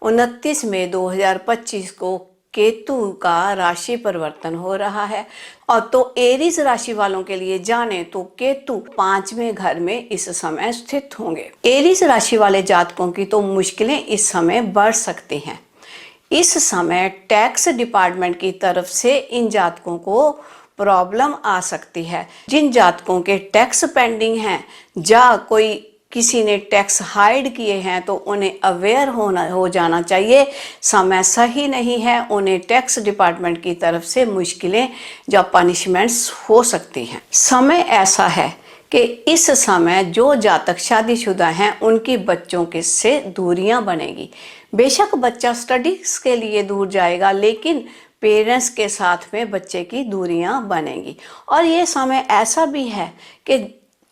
29 मई 2025 को केतु का राशि परिवर्तन हो रहा है। और तो एरीज राशि वालों के लिए जाने तो केतु 5वें घर में इस समय स्थित होंगे। एरीज राशि वाले जातकों की तो मुश्किलें इस समय बढ़ सकती हैं। इस समय टैक्स डिपार्टमेंट की तरफ से इन जातकों को प्रॉब्लम आ सकती है। जिन जातकों के टैक्स पेंडिंग हैं या कोई किसी ने टैक्स हाइड किए हैं तो उन्हें अवेयर हो जाना चाहिए। समय सही नहीं है, उन्हें टैक्स डिपार्टमेंट की तरफ से मुश्किलें या पनिशमेंट्स हो सकती हैं। समय ऐसा है कि इस समय जो जातक शादीशुदा हैं उनकी बच्चों के से दूरियां बनेगी। बेशक बच्चा स्टडीज के लिए दूर जाएगा, लेकिन पेरेंट्स के साथ में बच्चे की दूरियां बनेंगी। और ये समय ऐसा भी है कि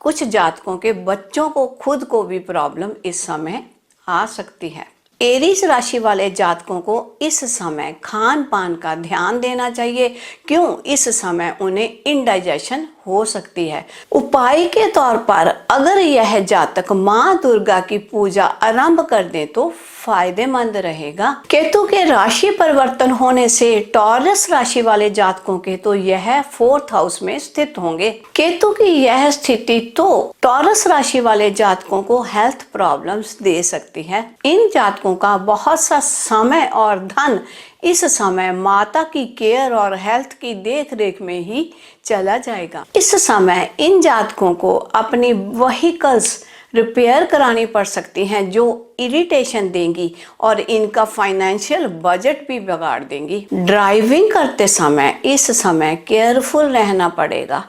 कुछ जातकों के बच्चों को खुद को भी प्रॉब्लम इस समय आ सकती है। एरीज राशि वाले जातकों को इस समय खान पान का ध्यान देना चाहिए। क्यों? इस समय उन्हें इंडाइजेशन हो सकती है। उपाय के तौर पर अगर यह जातक माँ दुर्गा की पूजा आरंभ कर दे तो फायदेमंद रहेगा। केतु के राशि परिवर्तन होने से टॉरस राशि वाले जातकों के तो यह 4th हाउस में स्थित होंगे। केतु की यह स्थिति तो टॉरस राशि वाले जातकों को हेल्थ प्रॉब्लम्स दे सकती है। इन जातकों का बहुत सा समय और धन इस समय माता की केयर और हेल्थ की देख रेख में ही चला जाएगा। इस समय इन जातकों को अपनी व्हीकल्स रिपेयर करानी पड़ सकती हैं जो इरिटेशन देंगी और इनका फाइनेंशियल बजट भी बिगाड़ देंगी। ड्राइविंग करते समय इस समय केयरफुल रहना पड़ेगा।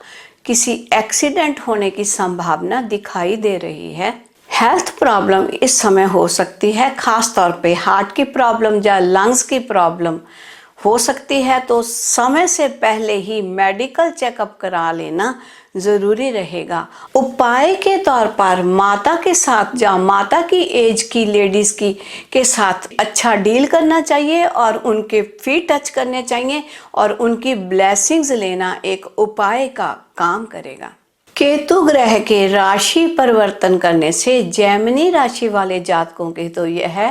किसी एक्सीडेंट होने की संभावना दिखाई दे रही है। हेल्थ प्रॉब्लम इस समय हो सकती है, खास तौर पे हार्ट की प्रॉब्लम या लंग्स की प्रॉब्लम हो सकती है। तो समय से पहले ही मेडिकल चेकअप करा लेना जरूरी रहेगा। उपाय के तौर पर माता के साथ या माता की एज की लेडीज के साथ अच्छा डील करना चाहिए और उनके फीट टच करने चाहिए और उनकी ब्लेसिंग्स लेना एक उपाय का काम करेगा। केतु ग्रह के राशि परिवर्तन करने से जेमिनी राशि वाले जातकों के तो यह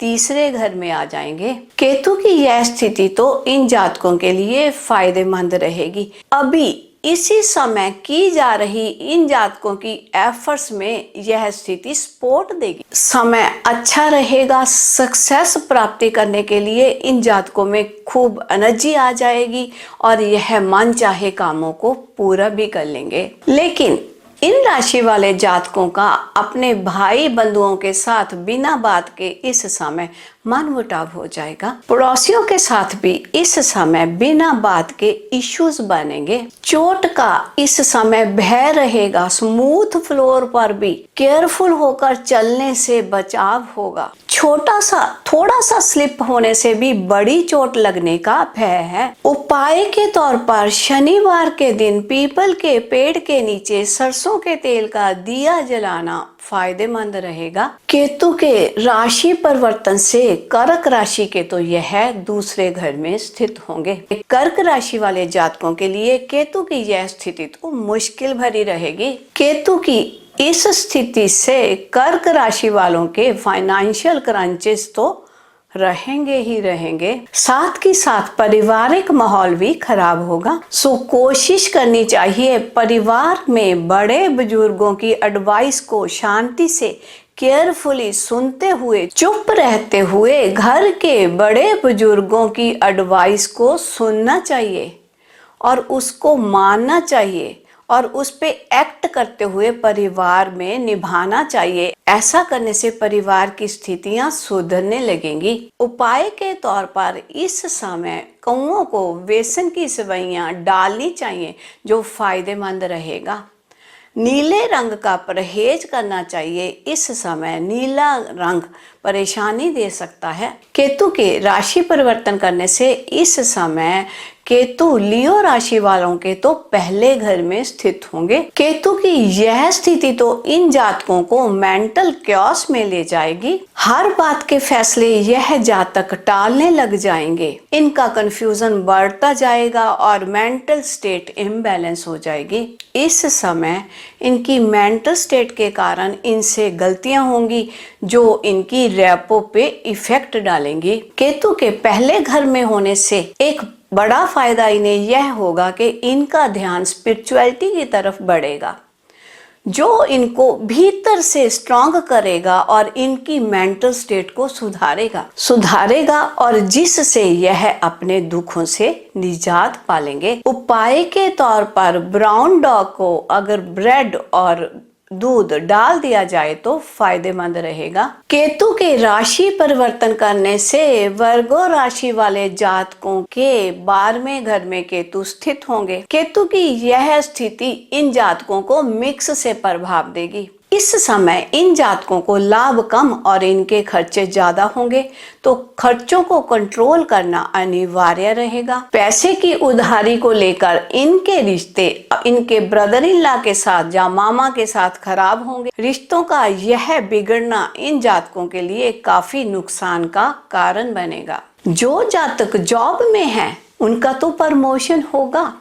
तीसरे घर में आ जाएंगे। केतु की यह स्थिति तो इन जातकों के लिए फायदेमंद रहेगी। अभी इसी समय की जा रही इन जातकों की एफर्ट्स में यह स्थिति सपोर्ट देगी। समय अच्छा रहेगा। सक्सेस प्राप्ति करने के लिए इन जातकों में खूब एनर्जी आ जाएगी और यह मन चाहे कामों को पूरा भी कर लेंगे। लेकिन इन राशि वाले जातकों का अपने भाई बंधुओं के साथ बिना बात के इस समय मनमुटाव हो जाएगा। पड़ोसियों के साथ भी इस समय बिना बात के इश्यूज बनेंगे। चोट का इस समय भय रहेगा। स्मूथ फ्लोर पर भी केयरफुल होकर चलने से बचाव होगा। थोड़ा सा स्लिप होने से भी बड़ी चोट लगने का भय है। उपाय के तौर पर शनिवार के दिन पीपल के पेड़ के नीचे सरसों के तेल का दिया जलाना फायदेमंद रहेगा। केतु के राशि परिवर्तन से कर्क राशि के तो यह दूसरे घर में स्थित होंगे। कर्क राशि वाले जातकों के लिए केतु की यह स्थिति तो मुश्किल भरी रहेगी। केतु की इस स्थिति से कर्क राशि वालों के फाइनेंशियल क्रंचेस तो रहेंगे ही रहेंगे। साथ ही साथ पारिवारिक माहौल भी खराब होगा। सो कोशिश करनी चाहिए परिवार में बड़े बुजुर्गों की एडवाइस को शांति से केयरफुली सुनते हुए, चुप रहते हुए घर के बड़े बुजुर्गों की एडवाइस को सुनना चाहिए और उसको मानना चाहिए और उस पे एक्ट करते हुए परिवार में निभाना चाहिए। ऐसा करने से परिवार की स्थितियां सुधरने लगेंगी। उपाय के तौर पर इस समय कौओं को बेसन की सेवइयां डालनी चाहिए जो फायदेमंद रहेगा। नीले रंग का परहेज करना चाहिए। इस समय नीला रंग परेशानी दे सकता है। केतु के राशि परिवर्तन करने से इस समय केतु लियो राशि वालों के तो पहले घर में स्थित होंगे। केतु की यह स्थिति तो इन जातकों को मेंटल क्योस में ले जाएगी। हर बात के फैसले यह जातक टालने लग जाएंगे। इनका कंफ्यूजन बढ़ता जाएगा और मेंटल स्टेट इम्बैलेंस हो जाएगी। इस समय इनकी मेंटल स्टेट के कारण इनसे गलतियां होंगी जो इनकी रेपो पे इफेक्ट डालेंगी। केतु के पहले घर में होने से एक बड़ा फायदा इन्हें यह होगा कि इनका ध्यान स्पिरिचुअलिटी की तरफ बढ़ेगा, जो इनको भीतर से स्ट्रांग करेगा और इनकी मेंटल स्टेट को सुधारेगा और जिससे यह अपने दुखों से निजात पालेंगे। उपाय के तौर पर ब्राउन डॉग को अगर ब्रेड और दूध डाल दिया जाए तो फायदेमंद रहेगा। केतु के राशि परिवर्तन करने से वर्गो राशि वाले जातकों के 12वें घर में केतु स्थित होंगे। केतु की यह स्थिति इन जातकों को मिक्स से प्रभाव देगी। इस समय इन जातकों को लाभ कम और इनके खर्चे ज्यादा होंगे, तो खर्चों को कंट्रोल करना अनिवार्य रहेगा। पैसे की उधारी को लेकर इनके रिश्ते इनके ब्रदर इन लॉ के साथ या मामा के साथ खराब होंगे। रिश्तों का यह बिगड़ना इन जातकों के लिए काफी नुकसान का कारण बनेगा। जो जातक जॉब में हैं, उनका तो प्रमोशन होगा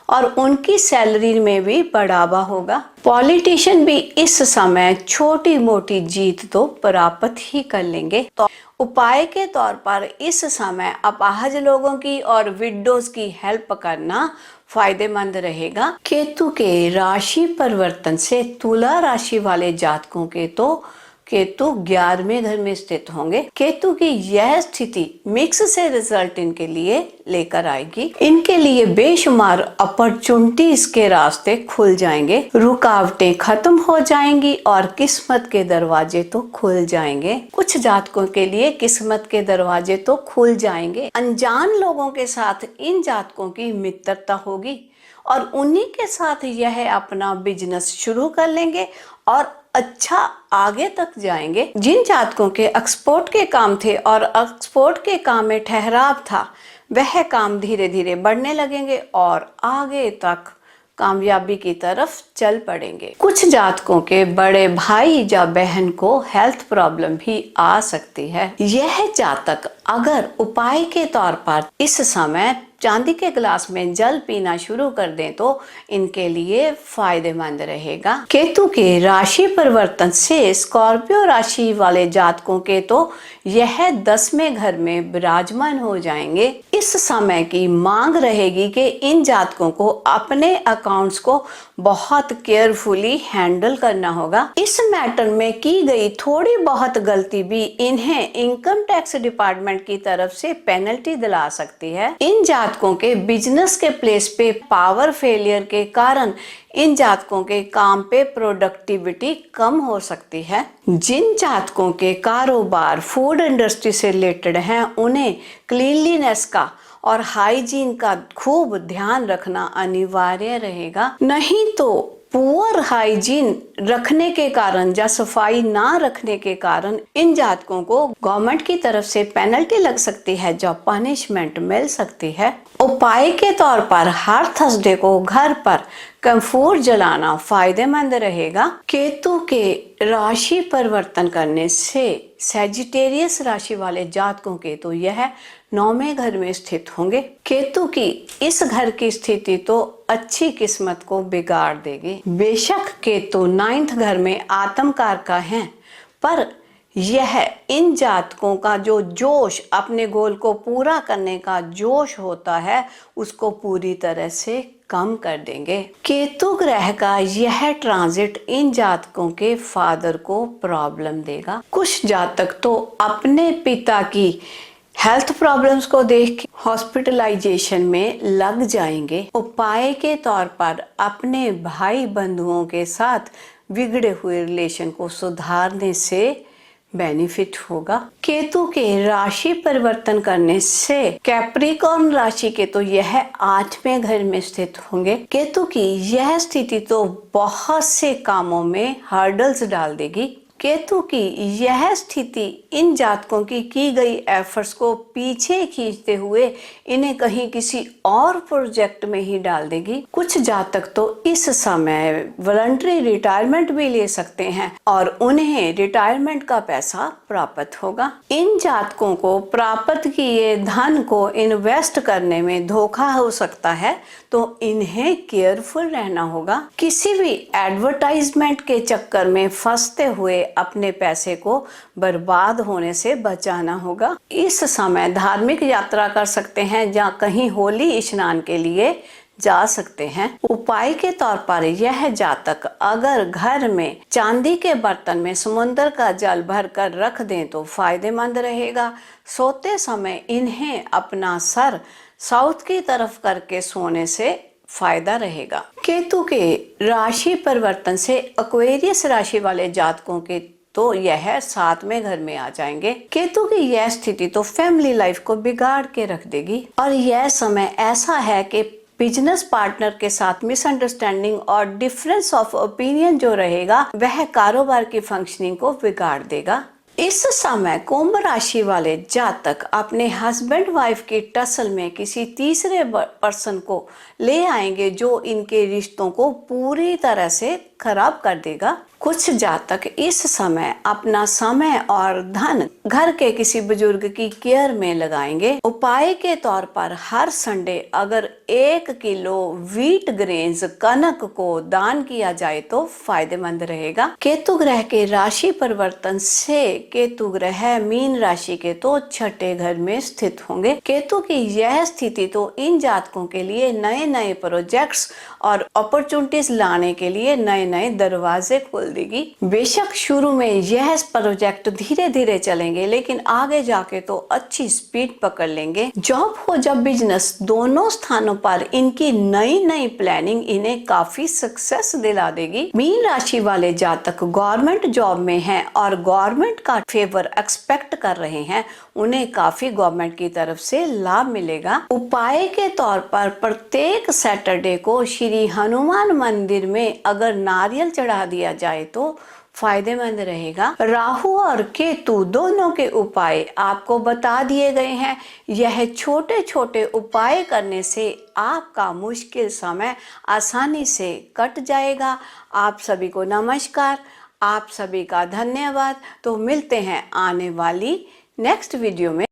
और उनकी सैलरी में भी बढ़ावा होगा। पॉलिटिशियन भी इस समय छोटी मोटी जीत तो प्राप्त ही कर लेंगे। तो उपाय के तौर पर इस समय अपाहज लोगों की और विडोज की हेल्प करना फायदेमंद रहेगा। केतु के राशि परिवर्तन से तुला राशि वाले जातकों के तो केतु 11वें घर में स्थित होंगे। केतु की यह स्थिति मिक्स से रिजल्ट इनके लिए लेकर आएगी। इनके लिए बेशुमार अपॉर्चुनिटीज के रास्ते खुल जाएंगे, रुकावटें खत्म हो जाएंगी और किस्मत के दरवाजे तो खुल जाएंगे। कुछ जातकों के लिए किस्मत के दरवाजे तो खुल जाएंगे। अनजान लोगों के साथ इन जातकों की मित्रता होगी और उन्हीं के साथ यह अपना बिजनेस शुरू कर लेंगे और अच्छा आगे तक जाएंगे। जिन जातकों के एक्सपोर्ट के काम थे और एक्सपोर्ट के काम में ठहराव था, वह काम धीरे धीरे बढ़ने लगेंगे और आगे तक कामयाबी की तरफ चल पड़ेंगे। कुछ जातकों के बड़े भाई या बहन को हेल्थ प्रॉब्लम भी आ सकती है। यह जातक अगर उपाय के तौर पर इस समय चांदी के गिलास में जल पीना शुरू कर दें तो इनके लिए फायदेमंद रहेगा। केतु के राशि परिवर्तन से स्कॉर्पियो राशि वाले जातकों के तो यह 10वें घर में विराजमान हो जाएंगे। इस समय की मांग रहेगी कि इन जातकों को अपने अकाउंट्स को बहुत केयरफुली हैंडल करना होगा। इस मैटर में की गई थोड़ी बहुत गलती भी इन्हें इनकम टैक्स डिपार्टमेंट की तरफ से पेनल्टी दिला सकती है। इन जातकों के बिजनेस के प्लेस पे पावर फेलियर के कारण इन जातकों के काम पे प्रोडक्टिविटी कम हो सकती है। जिन जातकों के कारोबार फूड इंडस्ट्री से रिलेटेड हैं, उन्हें क्लीनलीनेस का और हाइजीन का खूब ध्यान रखना अनिवार्य रहेगा। नहीं तो पुअर हाइजीन रखने के कारण या सफाई ना रखने के कारण इन जातकों को गवर्नमेंट की तरफ से पेनल्टी लग सकती है, जो पनिशमेंट मिल सकती है। उपाय के तौर पर हर थर्सडे को घर पर कंफूर जलाना फायदेमंद रहेगा। केतु के राशि परिवर्तन करने से सैजिटेरियस राशि वाले जातकों के तो यह 9वें घर में स्थित होंगे। केतु की इस घर की स्थिति तो अच्छी किस्मत को बिगाड़ देगी। बेशक केतु 9th घर में आत्मकार का है, पर यह इन जातकों का जो जोश, अपने गोल को पूरा करने का जोश होता है, उसको पूरी तरह से कम कर देंगे। केतु ग्रह का यह ट्रांजिट इन जातकों के फादर को प्रॉब्लम देगा। कुछ जातक तो अपने पिता की हेल्थ प्रॉब्लम्स को देख के हॉस्पिटलाइजेशन में लग जाएंगे। उपाय के तौर पर अपने भाई बंधुओं के साथ बिगड़े हुए रिलेशन को सुधारने से बेनिफिट होगा। केतु के राशि परिवर्तन करने से कैप्रिकॉर्न राशि के तो यह 8वें घर में स्थित होंगे। केतु की यह स्थिति तो बहुत से कामों में हर्डल्स डाल देगी। केतु की यह स्थिति इन जातकों की गई एफर्ट्स को पीछे खींचते हुए इन्हें कहीं किसी और प्रोजेक्ट में ही डाल देगी। कुछ जातक तो इस समय वॉलंटरी रिटायरमेंट भी ले सकते हैं और उन्हें रिटायरमेंट का पैसा प्राप्त होगा। इन जातकों को प्राप्त किए धन को इन्वेस्ट करने में धोखा हो सकता है, तो इन्हें केयरफुल रहना होगा। किसी भी एडवर्टाइजमेंट के चक्कर में फंसते हुए अपने पैसे को बर्बाद होने से बचाना होगा। इस समय धार्मिक यात्रा कर सकते हैं या कहीं होली स्नान के लिए जा सकते हैं। उपाय के तौर पर यह जातक अगर घर में चांदी के बर्तन में समुद्र का जल भर कर रख दें तो फायदेमंद रहेगा। सोते समय इन्हें अपना सर साउथ की तरफ करके सोने से फायदा रहेगा। केतु के राशि परिवर्तन से एक्वेरियस राशि वाले जातकों के तो यह 7वें घर में आ जाएंगे। केतु की यह स्थिति तो फैमिली लाइफ को बिगाड़ के रख देगी और यह समय ऐसा है कि बिजनेस पार्टनर के साथ मिसअंडरस्टैंडिंग और डिफरेंस ऑफ ओपिनियन जो रहेगा वह कारोबार की फंक्शनिंग को बिगाड़ देगा। इस समय कुंभ राशि वाले जातक अपने हस्बैंड वाइफ की टसल में किसी तीसरे पर्सन को ले आएंगे जो इनके रिश्तों को पूरी तरह से खराब कर देगा। कुछ जातक इस समय अपना समय और धन घर के किसी बुजुर्ग की केयर में लगाएंगे। उपाय के तौर पर हर संडे अगर 1 किलो व्हीट ग्रेन्स कनक को दान किया जाए तो फायदेमंद रहेगा। केतु ग्रह के राशि परिवर्तन से केतु ग्रह मीन राशि के तो 6ठे घर में स्थित होंगे। केतु की यह स्थिति तो इन जातकों के लिए नए नए प्रोजेक्ट्स और अपॉर्चुनिटीज लाने के लिए नए नए दरवाजे खोल देगी। बेशक शुरू में यह प्रोजेक्ट धीरे धीरे चलेंगे लेकिन आगे जाके तो अच्छी स्पीड पकड़ लेंगे। जॉब हो या बिजनेस, दोनों स्थानों पर इनकी नई नई प्लानिंग इन्हें काफी सक्सेस दिला देगी। मीन राशि वाले जातक गवर्नमेंट जॉब में हैं और गवर्नमेंट का फेवर एक्सपेक्ट कर रहे हैं, उन्हें काफी गवर्नमेंट की तरफ से लाभ मिलेगा। उपाय के तौर पर प्रत्येक सैटरडे को श्री हनुमान मंदिर में अगर नारियल चढ़ा दिया जाए तो फायदेमंद रहेगा। राहु और केतु दोनों के उपाय आपको बता दिए गए हैं। यह छोटे छोटे उपाय करने से आपका मुश्किल समय आसानी से कट जाएगा। आप सभी को नमस्कार, आप सभी का धन्यवाद। तो मिलते हैं आने वाली नेक्स्ट वीडियो में।